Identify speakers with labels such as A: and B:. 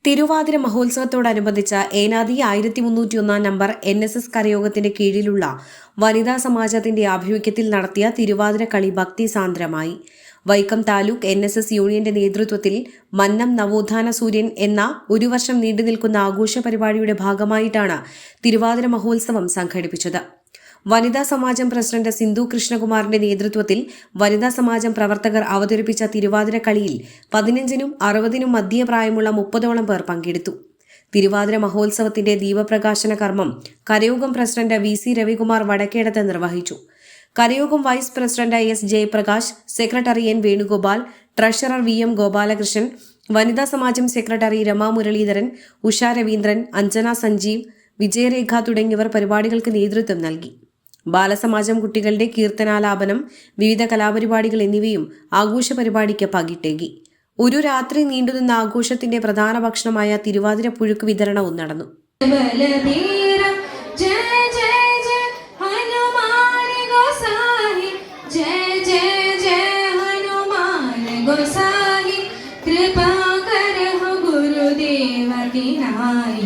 A: Thiruvathira മഹോത്സവത്തോടനുബന്ധിച്ച Enadi 1301 number NSS കരയോഗത്തിന്റെ കീഴിലുള്ള വനിതാ സമാജത്തിന്റെ ആഭിമുഖ്യത്തിൽ നടത്തിയ തിരുവാതിര കളി ഭക്തിസാന്ദ്രമായി. വൈക്കം താലൂക്ക് NSS യൂണിയന്റെ നേതൃത്വത്തിൽ മന്നം നവോത്ഥാന സൂര്യൻ എന്ന ഒരു വർഷം നീണ്ടുനിൽക്കുന്ന ആഘോഷ പരിപാടിയുടെ ഭാഗമായിട്ടാണ് തിരുവാതിര മഹോത്സവം സംഘടിപ്പിച്ചത്. വനിതാ സമാജം പ്രസിഡന്റ് സിന്ധു കൃഷ്ണകുമാറിന്റെ നേതൃത്വത്തിൽ വനിതാ സമാജം പ്രവർത്തകർ അവതരിപ്പിച്ച തിരുവാതിര കളിയിൽ 15നും 60നും മധ്യപ്രായമുള്ള 30ഓളം പേർ പങ്കെടുത്തു. തിരുവാതിര മഹോത്സവത്തിന്റെ ദീപപ്രകാശന കർമ്മം കരയോഗം പ്രസിഡന്റ് VC രവികുമാർ വടക്കേടത്ത് നിർവഹിച്ചു. കരയോഗം vice president S Jayaprakash, secretary N Venugopal, treasurer VM Gopalakrishnan, വനിതാ സമാജം സെക്രട്ടറി രമാ മുരളീധരൻ, ഉഷ രവീന്ദ്രൻ, അഞ്ജന സഞ്ജീവ്, വിജയരേഖ തുടങ്ങിയവർ പരിപാടികൾക്ക് നേതൃത്വം നൽകി. ബാലസമാജം കുട്ടികളുടെ കീർത്തനാലാപനം, വിവിധ കലാപരിപാടികൾ എന്നിവയും ആഘോഷ പരിപാടിക്ക് പകിട്ടേകി. ഒരു രാത്രി നീണ്ടുനിന്ന ആഘോഷത്തിന്റെ പ്രധാന ഭക്ഷണമായ തിരുവാതിര പുഴുക്ക് വിതരണവും നടന്നു.
B: कृपा कर गुरुदेव की नाई